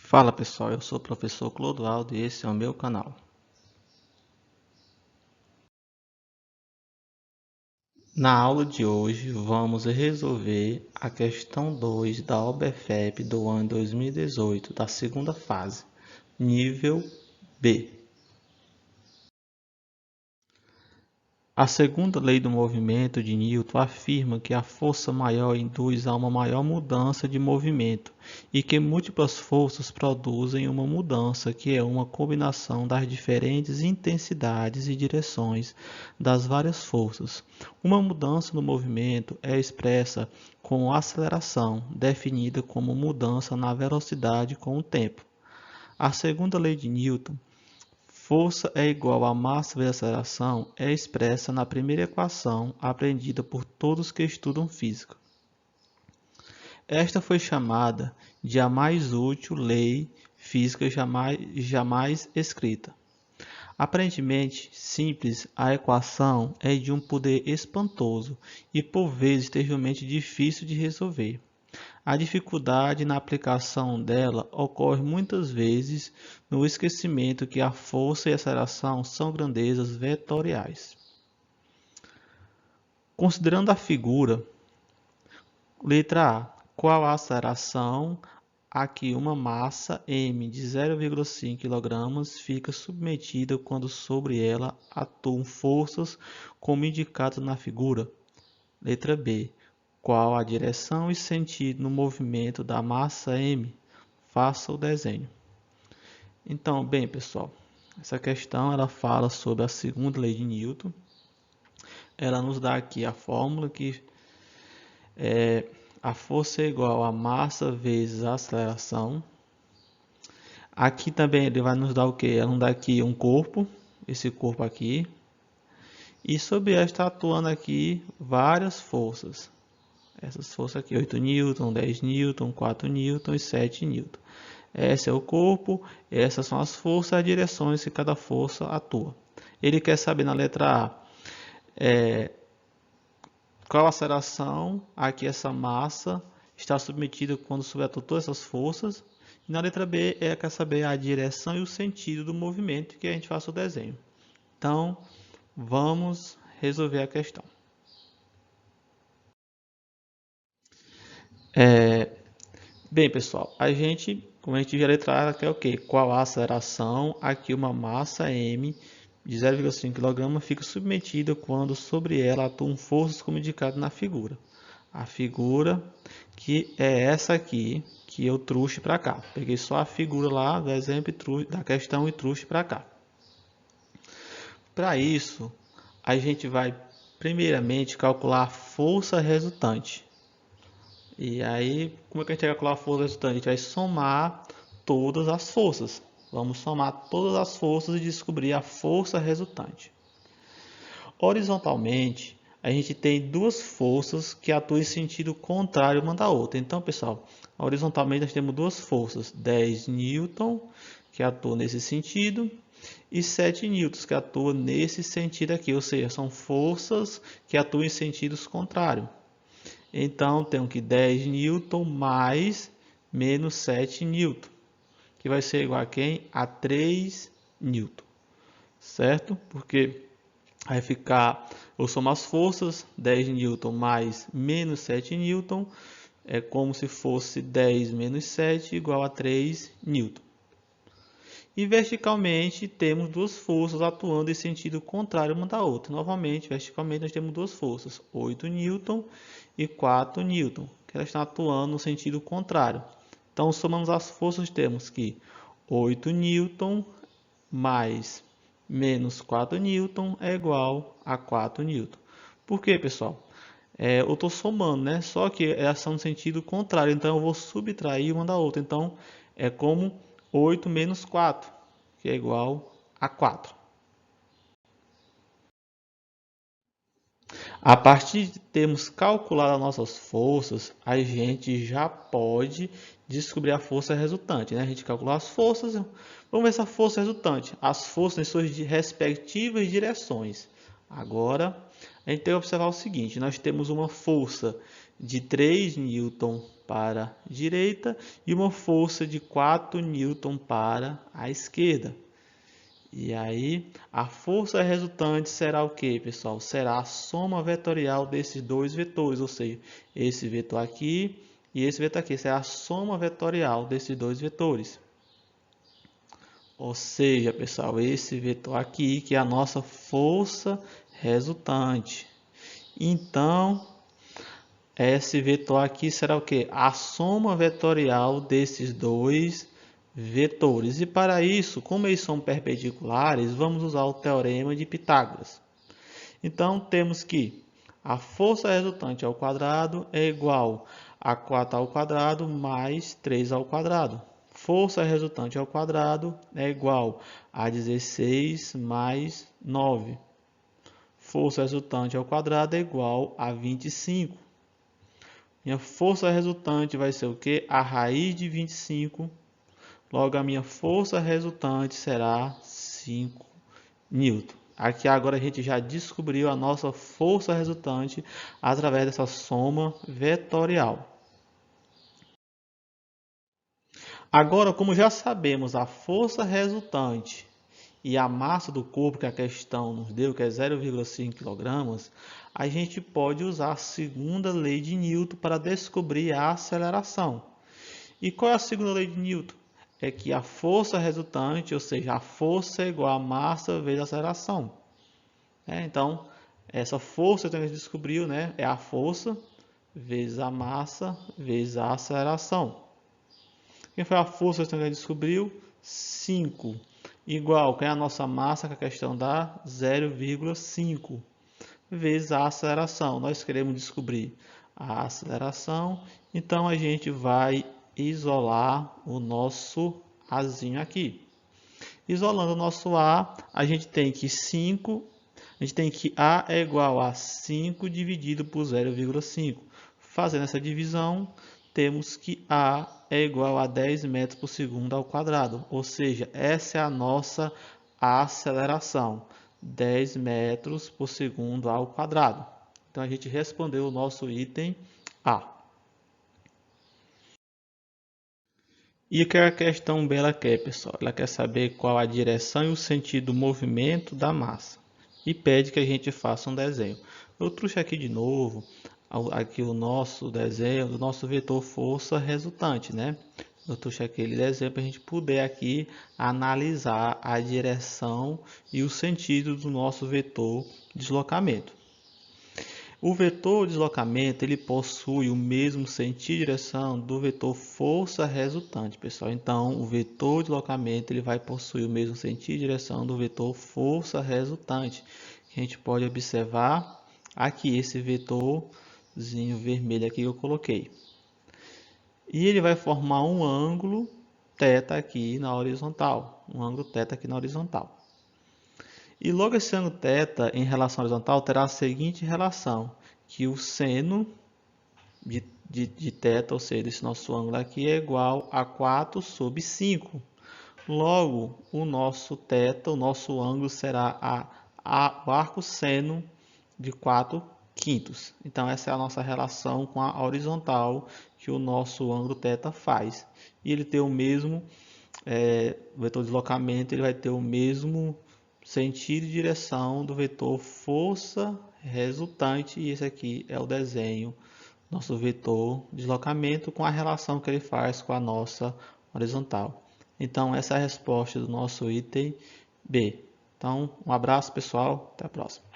Fala pessoal, eu sou o professor Clodoaldo e esse é o meu canal. Na aula de hoje vamos resolver a questão 2 da OBFEP do ano 2018, da segunda fase, nível B. A segunda lei do movimento de Newton afirma que a força maior induz a uma maior mudança de movimento e que múltiplas forças produzem uma mudança que é uma combinação das diferentes intensidades e direções das várias forças. Uma mudança no movimento é expressa com aceleração, definida como mudança na velocidade com o tempo. A segunda lei de Newton, força é igual a massa vezes aceleração, é expressa na primeira equação aprendida por todos que estudam física. Esta foi chamada de a mais útil lei física jamais escrita. Aparentemente simples, a equação é de um poder espantoso e por vezes terrivelmente difícil de resolver. A dificuldade na aplicação dela ocorre muitas vezes no esquecimento que a força e a aceleração são grandezas vetoriais. Considerando a figura, letra A. Qual a aceleração a que uma massa m de 0,5 kg fica submetida quando sobre ela atuam forças como indicado na figura? Letra B. Qual a direção e sentido no movimento da massa m? Faça o desenho. Então, bem, pessoal, essa questão ela fala sobre a segunda lei de Newton. Ela nos dá aqui a fórmula que a força é igual a massa vezes a aceleração. Aqui também ele vai nos dar o que? Ela nos dá aqui um corpo, esse corpo aqui. E sobre ela está atuando aqui várias forças. Essas forças aqui, 8 N, 10 N, 4 N e 7 N. Esse é o corpo, essas são as forças, as direções que cada força atua. Ele quer saber na letra A qual a aceleração a que essa massa está submetida quando sobreatua todas essas forças. E na letra B, ele quer saber a direção e o sentido do movimento que a gente faça o desenho. Então, vamos resolver a questão. Bem, pessoal, como a gente viu a letra A, quer o quê? Qual a aceleração a que uma massa m de 0,5 kg fica submetida quando sobre ela atuam forças como indicado na figura. A figura que é essa aqui, que eu trouxe para cá. Peguei só a figura lá do exemplo da questão e trouxe para cá. Para isso, a gente vai primeiramente calcular a força resultante. E aí, como é que a gente vai calcular a força resultante? A gente vai somar todas as forças. Vamos somar todas as forças e descobrir a força resultante. Horizontalmente, a gente tem duas forças que atuam em sentido contrário uma da outra. Então, pessoal, horizontalmente nós temos duas forças, 10 N, que atuam nesse sentido, e 7 N, que atuam nesse sentido aqui, ou seja, são forças que atuam em sentidos contrários. Então, temos que 10 N mais menos 7 N, que vai ser igual a quem? A 3 N, certo? Porque vai ficar, eu somo as forças, 10 N mais menos 7 N, é como se fosse 10 menos 7 igual a 3 N. E verticalmente temos duas forças atuando em sentido contrário uma da outra. Novamente, verticalmente nós temos duas forças, 8 N e 4 N, que elas estão atuando no sentido contrário. Então, somamos as forças, temos que 8 N mais menos 4 N é igual a 4 N. Por quê, pessoal? Eu estou somando, né? Só que elas são no sentido contrário, então eu vou subtrair uma da outra. Então, é como 8 menos 4, que é igual a 4. A partir de termos calculado as nossas forças, a gente já pode descobrir a força resultante, né? A gente calculou as forças, vamos ver essa força resultante, as forças em suas respectivas direções. Agora, a gente tem que observar o seguinte, nós temos uma força de 3 N para a direita e uma força de 4 N para a esquerda. E aí, a força resultante será o que, pessoal? Será a soma vetorial desses dois vetores, ou seja, esse vetor aqui e esse vetor aqui. Será a soma vetorial desses dois vetores. Ou seja, pessoal, esse vetor aqui, que é a nossa força resultante. Então, esse vetor aqui será o que? A soma vetorial desses dois vetores. E para isso, como eles são perpendiculares, vamos usar o teorema de Pitágoras. Então, temos que a força resultante ao quadrado é igual a 4 ao quadrado mais 3 ao quadrado. Força resultante ao quadrado é igual a 16 mais 9. Força resultante ao quadrado é igual a 25. Minha força resultante vai ser o quê? A raiz de 25. Logo, a minha força resultante será 5 N. Aqui agora a gente já descobriu a nossa força resultante através dessa soma vetorial. Agora, como já sabemos a força resultante e a massa do corpo que a questão nos deu, que é 0,5 kg, a gente pode usar a segunda lei de Newton para descobrir a aceleração. E qual é a segunda lei de Newton? É que a força resultante, ou seja, a força é igual a massa vezes a aceleração. Então, essa força que a gente descobriu, é a força vezes a massa vezes a aceleração. Quem foi a força que a gente descobriu? 5. Igual, quem é a nossa massa, que a questão dá 0,5 vezes a aceleração. Nós queremos descobrir a aceleração, então a gente vai isolar o nosso Azinho aqui. Isolando o nosso A, a gente tem que A é igual a 5 dividido por 0,5. Fazendo essa divisão, temos que A é igual a 10 metros por segundo ao quadrado. Ou seja, essa é a nossa aceleração. 10 metros por segundo ao quadrado. Então, a gente respondeu o nosso item A. E o que a questão B ela quer, pessoal? Ela quer saber qual a direção e o sentido do movimento da massa. E pede que a gente faça um desenho. Eu trouxe aqui de novo aqui o nosso desenho do nosso vetor força resultante, Eu trouxe aquele desenho para a gente poder aqui analisar a direção e o sentido do nosso vetor deslocamento. O vetor deslocamento ele possui o mesmo sentido e direção do vetor força resultante, pessoal. Então, o vetor deslocamento ele vai possuir o mesmo sentido e direção do vetor força resultante. A gente pode observar aqui esse vetorzinho vermelho aqui que eu coloquei. E ele vai formar um ângulo θ aqui na horizontal, E logo esse ângulo θ em relação à horizontal terá a seguinte relação, que o seno de θ, ou seja, desse nosso ângulo aqui, é igual a 4 sobre 5. Logo, o nosso θ, o nosso ângulo será o arco seno de 4/5. Então, essa é a nossa relação com a horizontal que o nosso ângulo θ faz. E ele tem o mesmo, o vetor deslocamento, ele vai ter o mesmo sentido e direção do vetor força resultante, e esse aqui é o desenho, nosso vetor deslocamento com a relação que ele faz com a nossa horizontal. Então, essa é a resposta do nosso item B. Então, um abraço, pessoal, até a próxima.